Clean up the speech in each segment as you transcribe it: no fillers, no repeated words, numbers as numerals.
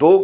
2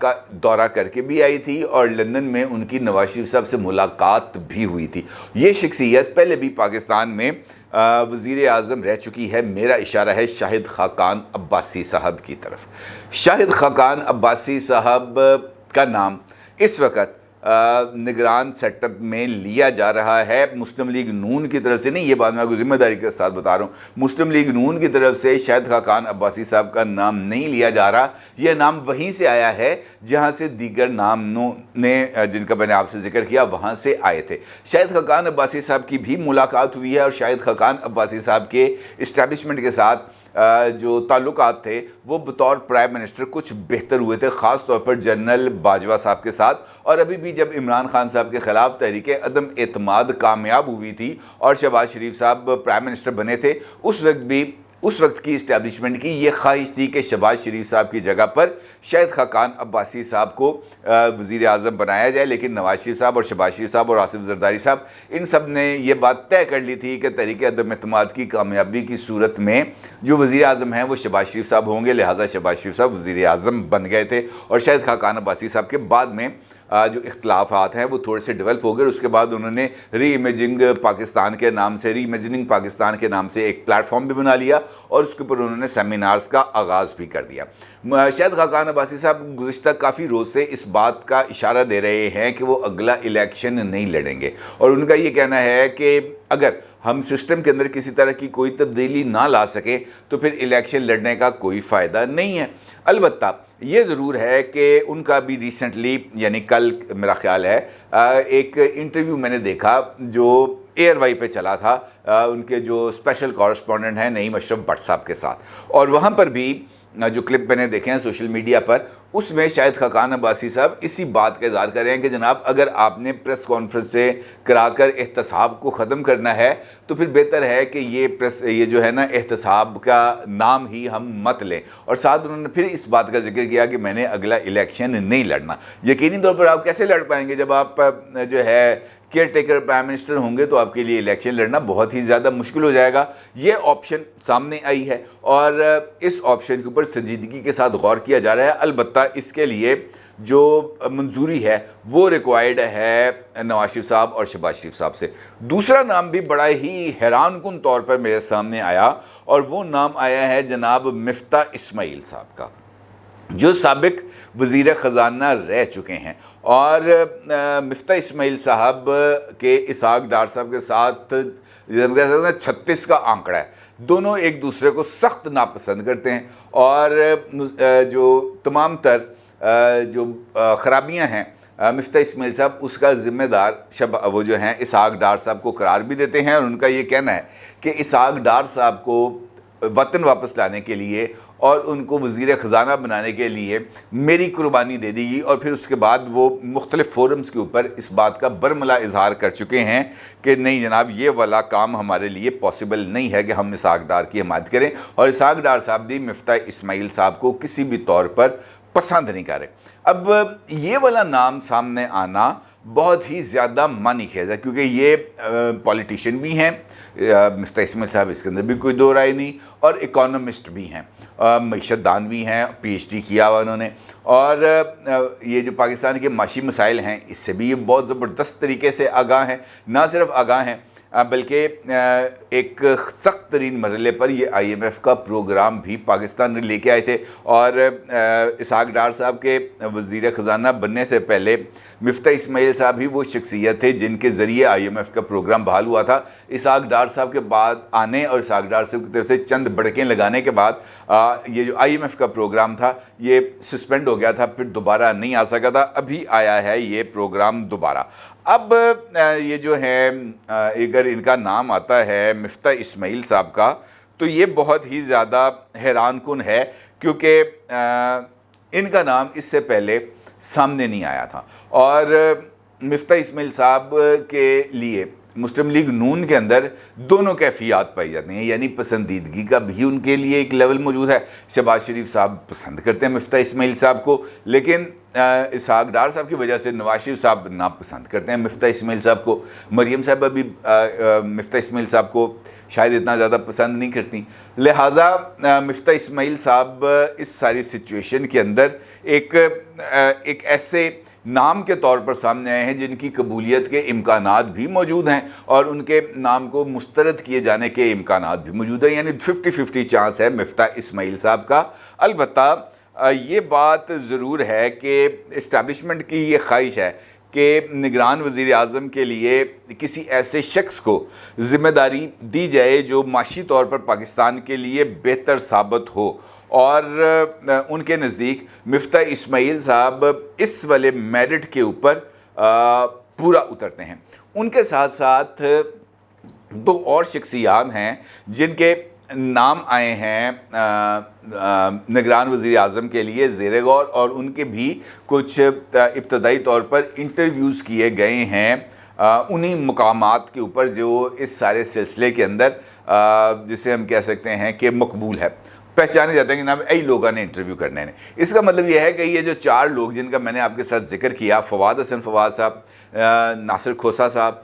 کا دورہ کر کے بھی آئی تھی اور لندن میں ان کی نواز شریف صاحب سے ملاقات بھی ہوئی تھی۔ یہ شخصیت پہلے بھی پاکستان میں وزیر اعظم رہ چکی ہے۔ میرا اشارہ ہے شاہد خاقان عباسی صاحب کی طرف۔ شاہد خاقان عباسی صاحب کا نام اس وقت نگران سیٹ اپ میں لیا جا رہا ہے مسلم لیگ نون کی طرف سے، نہیں، یہ بات میں آپ کو ذمہ داری کے ساتھ بتا رہا ہوں، مسلم لیگ نون کی طرف سے شاہد خاقان عباسی صاحب کا نام نہیں لیا جا رہا۔ یہ نام وہیں سے آیا ہے جہاں سے دیگر ناموں نے جن کا میں نے آپ سے ذکر کیا وہاں سے آئے تھے۔ شاہد خاقان عباسی صاحب کی بھی ملاقات ہوئی ہے اور شاہد خاقان عباسی صاحب کے اسٹیبلشمنٹ کے ساتھ جو تعلقات تھے وہ بطور پرائم منسٹر کچھ بہتر ہوئے تھے، خاص طور پر جنرل باجوہ صاحب کے ساتھ۔ اور ابھی بھی جب عمران خان صاحب کے خلاف تحریک عدم اعتماد کامیاب ہوئی تھی اور شہباز شریف صاحب پرائم منسٹر بنے تھے، اس وقت کی اسٹیبلشمنٹ کی یہ خواہش تھی کہ شہباز شریف صاحب کی جگہ پر شاہد خاقان عباسی صاحب کو وزیر اعظم بنایا جائے، لیکن نواز شریف صاحب اور شہباز شریف صاحب اور آصف زرداری صاحب ان سب نے یہ بات طے کر لی تھی کہ تحریک عدم اعتماد کی کامیابی کی صورت میں جو وزیر اعظم ہیں وہ شہباز شریف صاحب ہوں گے، لہٰذا شہباز شریف صاحب وزیر اعظم بن گئے تھے۔ اور شاہد خاقان عباسی صاحب کے بعد میں جو اختلافات ہیں وہ تھوڑے سے ڈیولپ ہو گئے۔ اس کے بعد انہوں نے ری امیجنگ پاکستان کے نام سے ایک پلیٹ فارم بھی بنا لیا اور اس کے اوپر انہوں نے سیمینارز کا آغاز بھی کر دیا۔ شاہد خاقان عباسی صاحب گزشتہ کافی روز سے اس بات کا اشارہ دے رہے ہیں کہ وہ اگلا الیکشن نہیں لڑیں گے، اور ان کا یہ کہنا ہے کہ اگر ہم سسٹم کے اندر کسی طرح کی کوئی تبدیلی نہ لا سکیں تو پھر الیکشن لڑنے کا کوئی فائدہ نہیں ہے۔ البتہ یہ ضرور ہے کہ ان کا بھی ریسنٹلی، یعنی کل میرا خیال ہے، ایک انٹرویو میں نے دیکھا جو ایئر وائی پہ چلا تھا ان کے جو اسپیشل کورسپونڈنٹ ہیں نعیم اشرف بٹ صاحب کے ساتھ، اور وہاں پر بھی جو کلپ میں نے دیکھے ہیں سوشل میڈیا پر، اس میں شاہد خاقان عباسی صاحب اسی بات کا اظہار کر رہے ہیں کہ جناب اگر آپ نے پریس کانفرنس سے کرا کر احتساب کو ختم کرنا ہے تو پھر بہتر ہے کہ یہ جو ہے نا احتساب کا نام ہی ہم مت لیں۔ اور ساتھ انہوں نے پھر اس بات کا ذکر کیا کہ میں نے اگلا الیکشن نہیں لڑنا۔ یقینی طور پر آپ کیسے لڑ پائیں گے جب آپ جو ہے کیئر ٹیکر پرائم منسٹر ہوں گے، تو آپ کے لیے الیکشن لڑنا بہت ہی زیادہ مشکل ہو جائے گا۔ یہ آپشن سامنے آئی ہے اور اس آپشن کے اوپر سنجیدگی کے ساتھ غور کیا جا رہا ہے۔ البتہ اس کے لیے جو منظوری ہے وہ ریکوائرڈ ہے نواز شریف صاحب اور شہباز شریف صاحب سے۔ دوسرا نام بھی بڑا ہی حیران کن طور پر میرے سامنے آیا، اور وہ نام آیا ہے جناب مفتاح اسماعیل صاحب کا، جو سابق وزیر خزانہ رہ چکے ہیں۔ اور مفتاح اسماعیل صاحب کے اسحاق ڈار صاحب کے ساتھ 36 کا آنکڑا ہے، دونوں ایک دوسرے کو سخت ناپسند کرتے ہیں، اور جو تمام تر جو خرابیاں ہیں مفتاح اسماعیل صاحب اس کا ذمہ دار وہ جو ہیں اسحاق ڈار صاحب کو قرار بھی دیتے ہیں، اور ان کا یہ کہنا ہے کہ اسحاق ڈار صاحب کو وطن واپس لانے کے لیے اور ان کو وزیر خزانہ بنانے کے لیے میری قربانی دے دی گئی، اور پھر اس کے بعد وہ مختلف فورمز کے اوپر اس بات کا برملا اظہار کر چکے ہیں کہ نہیں جناب یہ والا کام ہمارے لیے پاسبل نہیں ہے کہ ہم اسحاق ڈار کی حمایت کریں، اور اسحاق ڈار صاحب بھی مفتاح اسماعیل صاحب کو کسی بھی طور پر پسند نہیں کر رہے۔ اب یہ والا نام سامنے آنا بہت ہی زیادہ معنی خیز ہے، کیونکہ یہ پولیٹیشین بھی ہیں، مفتاح اسماعیل صاحب اس کے اندر بھی کوئی دو رائے نہیں، اور اکانومسٹ بھی ہیں، معیشت دان بھی ہیں، پی ایچ ڈی کیا ہوا انہوں نے، اور یہ جو پاکستان کے معاشی مسائل ہیں اس سے بھی یہ بہت زبردست طریقے سے آگاہ ہیں۔ نہ صرف آگاہ ہیں بلکہ ایک سخت ترین مرحلے پر یہ آئی ایم ایف کا پروگرام بھی پاکستان نے لے کے آئے تھے، اور اسحاق ڈار صاحب کے وزیر خزانہ بننے سے پہلے مفتاح اسماعیل صاحب ہی وہ شخصیت تھے جن کے ذریعے آئی ایم ایف کا پروگرام بحال ہوا تھا۔ اسحاق ڈار صاحب کے بعد آنے اور اسحاق ڈار صاحب کی طرف سے چند بڑکیں لگانے کے بعد یہ جو آئی ایم ایف کا پروگرام تھا یہ سسپینڈ ہو گیا تھا، پھر دوبارہ نہیں آ سکا تھا، ابھی آیا ہے یہ پروگرام دوبارہ۔ اب یہ جو ہے اگر ان کا نام آتا ہے مفتاح اسماعیل صاحب کا تو یہ بہت ہی زیادہ حیران کن ہے، کیونکہ ان کا نام اس سے پہلے سامنے نہیں آیا تھا، اور مفتاح اسماعیل صاحب کے لیے مسلم لیگ نون کے اندر دونوں کیفیات پائی جاتی ہیں، یعنی پسندیدگی کا بھی ان کے لیے ایک لیول موجود ہے۔ شہباز شریف صاحب پسند کرتے ہیں مفتاح اسماعیل صاحب کو، لیکن اسحاق ڈار صاحب کی وجہ سے نواز شریف صاحب ناپسند کرتے ہیں مفتاح اسماعیل صاحب کو، مریم صاحبہ بھی مفتاح اسماعیل صاحب کو شاید اتنا زیادہ پسند نہیں کرتی، لہٰذا مفتاح اسماعیل صاحب اس ساری سچویشن کے اندر ایک ایسے نام کے طور پر سامنے آئے ہیں جن کی قبولیت کے امکانات بھی موجود ہیں اور ان کے نام کو مسترد کیے جانے کے امکانات بھی موجود ہیں، یعنی 50-50 چانس ہے مفتاح اسماعیل صاحب کا۔ البتہ یہ بات ضرور ہے کہ اسٹیبلشمنٹ کی یہ خواہش ہے کہ نگران وزیر اعظم کے لیے کسی ایسے شخص کو ذمہ داری دی جائے جو معاشی طور پر پاکستان کے لیے بہتر ثابت ہو، اور ان کے نزدیک مفتاح اسماعیل صاحب اس والے میرٹ کے اوپر پورا اترتے ہیں۔ ان کے ساتھ ساتھ دو اور شخصیات ہیں جن کے نام آئے ہیں نگران وزیر اعظم کے لیے زیر غور، اور ان کے بھی کچھ ابتدائی طور پر انٹرویوز کیے گئے ہیں انہی مقامات کے اوپر جو اس سارے سلسلے کے اندر جسے ہم کہہ سکتے ہیں کہ مقبول ہے، پہچانے جاتے ہیں کہ نام ای لوگوں نے انٹرویو کرنے ہیں۔ اس کا مطلب یہ ہے کہ یہ جو چار لوگ جن کا میں نے آپ کے ساتھ ذکر کیا، فواد حسن فواد صاحب، ناصر کھوسہ صاحب،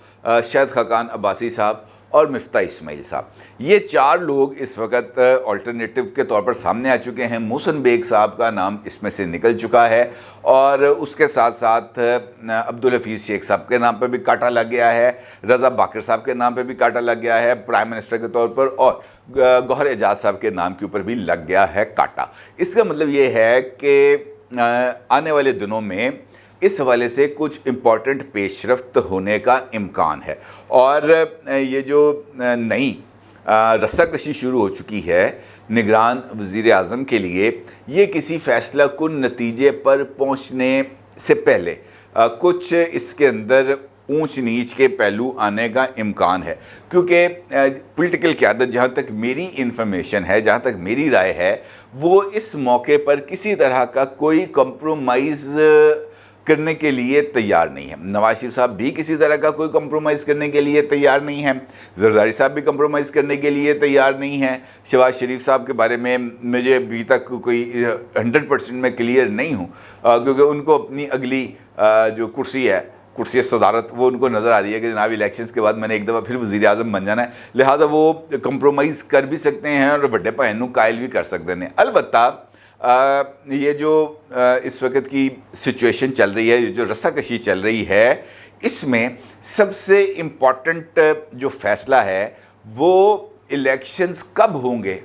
شاہد خاقان عباسی صاحب اور مفتاح اسماعیل صاحب، یہ چار لوگ اس وقت آلٹرنیٹو کے طور پر سامنے آ چکے ہیں۔ محسن بیگ صاحب کا نام اس میں سے نکل چکا ہے، اور اس کے ساتھ ساتھ عبدالحفیظ شیخ صاحب کے نام پہ بھی کاٹا لگ گیا ہے، رضا باقر صاحب کے نام پہ بھی کاٹا لگ گیا ہے پرائم منسٹر کے طور پر، اور گوہر اعجاز صاحب کے نام کے اوپر بھی لگ گیا ہے کاٹا۔ اس کا مطلب یہ ہے کہ آنے والے دنوں میں اس حوالے سے کچھ امپورٹنٹ پیش رفت ہونے کا امکان ہے، اور یہ جو نئی رساکشی شروع ہو چکی ہے نگران وزیر اعظم کے لیے، یہ کسی فیصلہ کن نتیجے پر پہنچنے سے پہلے کچھ اس کے اندر اونچ نیچ کے پہلو آنے کا امکان ہے، کیونکہ پولیٹیکل قیادت جہاں تک میری انفارمیشن ہے، جہاں تک میری رائے ہے، وہ اس موقع پر کسی طرح کا کوئی کمپرومائز کرنے کے لیے تیار نہیں ہے۔ نواز شریف صاحب بھی کسی طرح کا کوئی کمپرومائز کرنے کے لیے تیار نہیں ہیں، زرداری صاحب بھی کمپرومائز کرنے کے لیے تیار نہیں ہیں۔ شہباز شریف صاحب کے بارے میں مجھے ابھی تک کوئی 100% میں کلیئر نہیں ہوں، کیونکہ ان کو اپنی اگلی جو کرسی ہے، کرسی صدارت، وہ ان کو نظر آ رہی ہے کہ جناب الیکشنز کے بعد میں نے ایک دفعہ پھر وزیر اعظم بن جانا ہے، لہٰذا وہ کمپرومائز کر بھی سکتے ہیں اور بڑے پہنو قائل بھی کر سکتے ہیں۔ البتہ یہ جو اس وقت کی سچویشن چل رہی ہے، جو رساکشی چل رہی ہے، اس میں سب سے امپورٹنٹ جو فیصلہ ہے وہ الیکشنز کب ہوں گے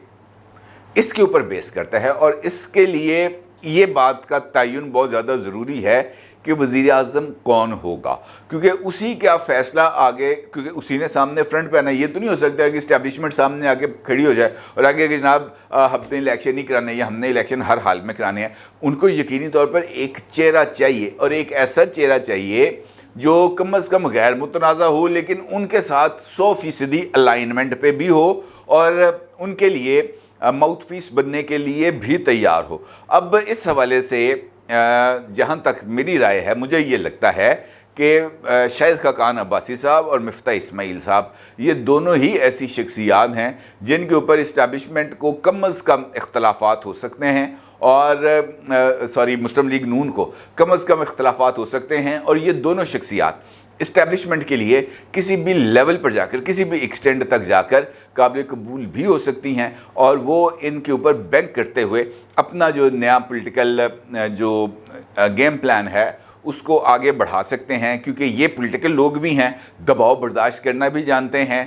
اس کے اوپر بیس کرتا ہے، اور اس کے لیے یہ بات کا تعین بہت زیادہ ضروری ہے کہ وزیر اعظم کون ہوگا، کیونکہ اسی کا فیصلہ آگے، کیونکہ اسی نے سامنے فرنٹ پہ آنا ہے۔ یہ تو نہیں ہو سکتا کہ اسٹیبلشمنٹ سامنے آگے کھڑی ہو جائے اور آگے کہ جناب ہم نے الیکشن نہیں کرانے یا ہم نے الیکشن ہر حال میں کرانے ہیں۔ ان کو یقینی طور پر ایک چہرہ چاہیے، اور ایک ایسا چہرہ چاہیے جو کم از کم غیر متنازع ہو، لیکن ان کے ساتھ 100% الائنمنٹ پہ بھی ہو، اور ان کے لیے ماؤتھ پیس بننے کے لیے بھی تیار ہو۔ اب اس حوالے سے جہاں تک میری رائے ہے، مجھے یہ لگتا ہے کہ شاہد خاقان عباسی صاحب اور مفتاح اسماعیل صاحب، یہ دونوں ہی ایسی شخصیات ہیں جن کے اوپر اسٹیبلشمنٹ کو کم از کم اختلافات ہو سکتے ہیں، اور مسلم لیگ نون کو کم از کم اختلافات ہو سکتے ہیں، اور یہ دونوں شخصیات اسٹیبلشمنٹ کے لیے کسی بھی لیول پر جا کر، کسی بھی ایکسٹینڈ تک جا کر قابل قبول بھی ہو سکتی ہیں، اور وہ ان کے اوپر بینک کرتے ہوئے اپنا جو نیا پولیٹیکل جو گیم پلان ہے اس کو آگے بڑھا سکتے ہیں، کیونکہ یہ پولیٹیکل لوگ بھی ہیں، دباؤ برداشت کرنا بھی جانتے ہیں،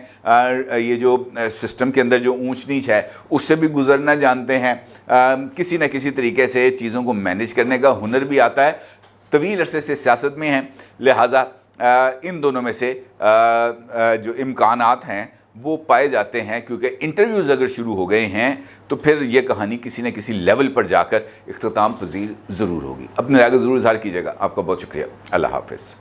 یہ جو سسٹم کے اندر جو اونچ نیچ ہے اس سے بھی گزرنا جانتے ہیں، کسی نہ کسی طریقے سے چیزوں کو مینیج کرنے کا ہنر بھی آتا ہے، طویل عرصے سے سیاست میں ہیں، لہٰذا ان دونوں میں سے جو امکانات ہیں وہ پائے جاتے ہیں، کیونکہ انٹرویوز اگر شروع ہو گئے ہیں تو پھر یہ کہانی کسی نہ کسی لیول پر جا کر اختتام پذیر ضرور ہوگی۔ اپنے رائے کو ضرور اظہار کیجیے گا۔ آپ کا بہت شکریہ۔ اللہ حافظ۔